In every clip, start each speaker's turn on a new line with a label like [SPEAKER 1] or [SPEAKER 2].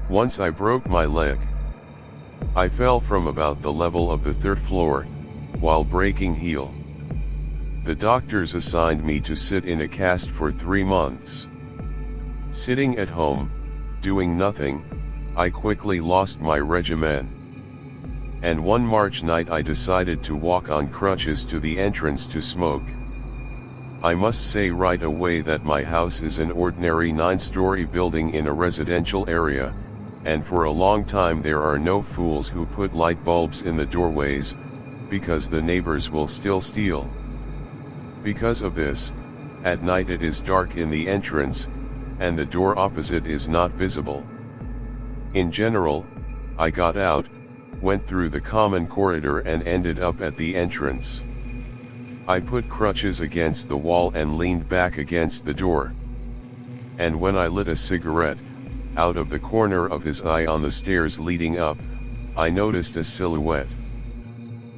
[SPEAKER 1] Once I broke my leg. I fell from about the level of the third floor, while breaking heel. The doctors assigned me to sit in a cast for 3 months. Sitting at home, doing nothing, I quickly lost my regimen. And one March night I decided to walk on crutches to the entrance to smoke. I must say right away that my house is an ordinary 9-story building in a residential area, and for a long time there are no fools who put light bulbs in the doorways, because the neighbors will still steal. Because of this, at night it is dark in the entrance, and the door opposite is not visible. In general, I got out, went through the common corridor and ended up at the entrance. I put crutches against the wall and leaned back against the door. And when I lit a cigarette, out of the corner of his eye on the stairs leading up, I noticed a silhouette.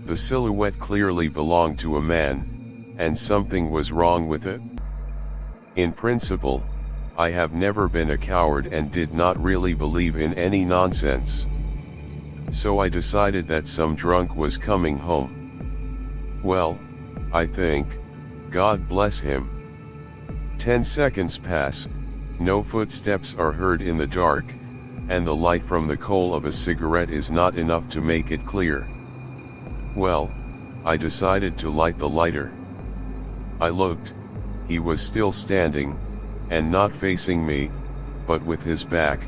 [SPEAKER 1] The silhouette clearly belonged to a man, and something was wrong with it. In principle, I have never been a coward and did not really believe in any nonsense. So I decided that some drunk was coming home. Well, I think, God bless him. 10 seconds pass, no footsteps are heard in the dark, and the light from the coal of a cigarette is not enough to make it clear. Well, I decided to light the lighter. I looked, he was still standing, and not facing me, but with his back,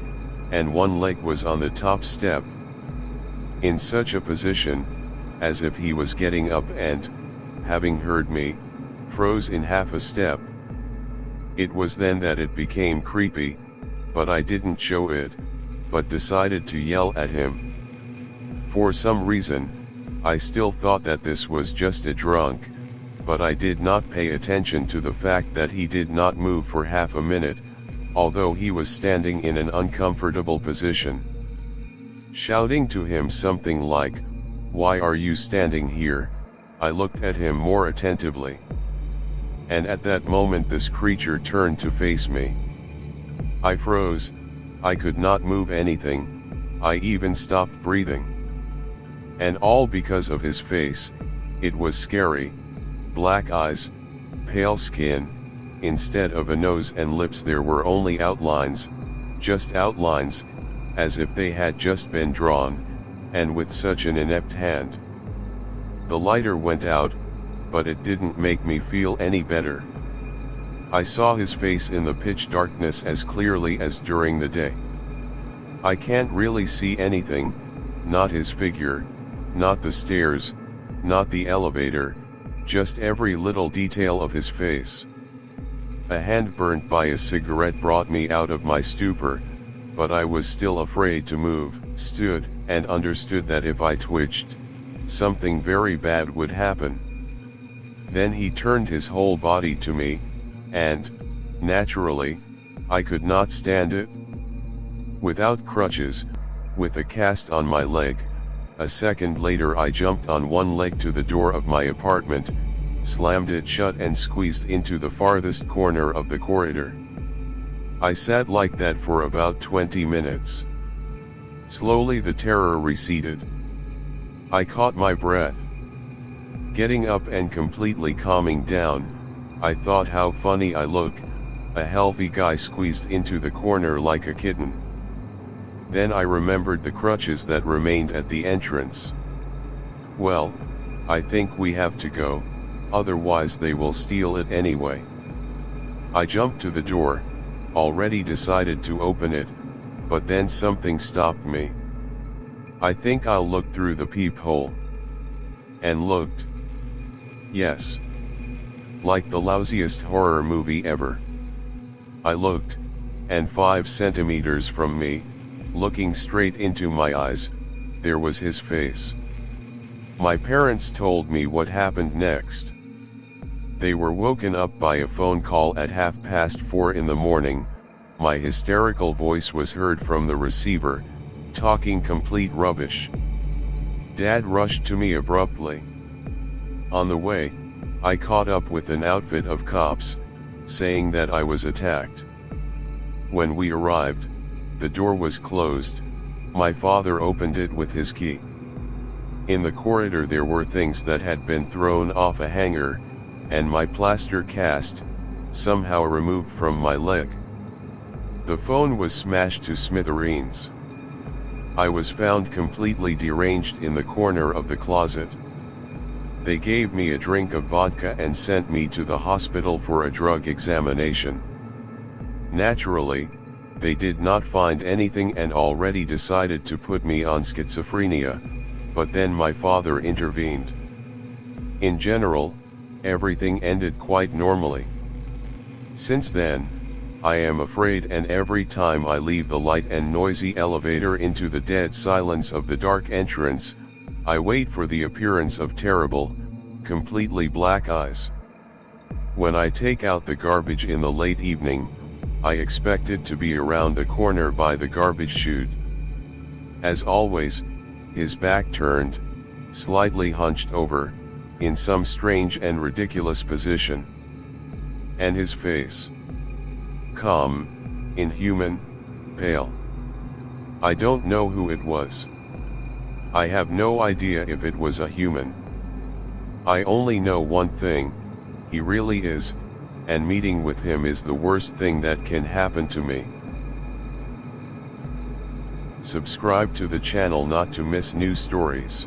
[SPEAKER 1] and one leg was on the top step. In such a position, as if he was getting up and, having heard me, froze in half a step. It was then that it became creepy, but I didn't show it, but decided to yell at him. For some reason, I still thought that this was just a drunk, but I did not pay attention to the fact that he did not move for half a minute, although he was standing in an uncomfortable position. Shouting to him something like, "Why are you standing here?" I looked at him more attentively. And at that moment this creature turned to face me. I froze, I could not move anything, I even stopped breathing. And all because of his face. It was scary. Black eyes, pale skin, instead of a nose and lips there were only outlines, just outlines, as if they had just been drawn, and with such an inept hand. The lighter went out, but it didn't make me feel any better. I saw his face in the pitch darkness as clearly as during the day. I can't really see anything, not his figure, not the stairs, not the elevator, just every little detail of his face. A hand burnt by a cigarette brought me out of my stupor, but I was still afraid to move, stood, and understood that if I twitched, something very bad would happen. Then he turned his whole body to me, and, naturally, I could not stand it. Without crutches, with a cast on my leg, a second later I jumped on one leg to the door of my apartment, slammed it shut and squeezed into the farthest corner of the corridor. I sat like that for about 20 minutes. Slowly the terror receded. I caught my breath. Getting up and completely calming down, I thought how funny I look, a healthy guy squeezed into the corner like a kitten. Then I remembered the crutches that remained at the entrance. Well, I think we have to go, otherwise they will steal it anyway. I jumped to the door, already decided to open it, but then something stopped me. I think I'll look through the peephole. And looked. Yes. Like the lousiest horror movie ever. I looked, and 5 centimeters from me, looking straight into my eyes, there was his face. My parents told me what happened next. They were woken up by a phone call at 4:30 in the morning. My hysterical voice was heard from the receiver, talking complete rubbish. Dad rushed to me abruptly. On the way, I caught up with an outfit of cops, saying that I was attacked. When we arrived, The door was closed. My father opened it with his key. In the corridor there were things that had been thrown off a hanger, and my plaster cast, somehow removed from my leg. The phone was smashed to smithereens. I was found completely deranged in the corner of the closet. They gave me a drink of vodka and sent me to the hospital for a drug examination. Naturally, they did not find anything and already decided to put me on schizophrenia, but then my father intervened. In general, everything ended quite normally. Since then, I am afraid, and every time I leave the light and noisy elevator into the dead silence of the dark entrance, I wait for the appearance of terrible, completely black eyes. When I take out the garbage in the late evening, I expect it to be around the corner by the garbage chute. As always, his back turned, slightly hunched over, in some strange and ridiculous position. And his face. Calm, inhuman, pale. I don't know who it was. I have no idea if it was a human. I only know one thing, he really is, and meeting with him is the worst thing that can happen to me. Subscribe to the channel not to miss new stories.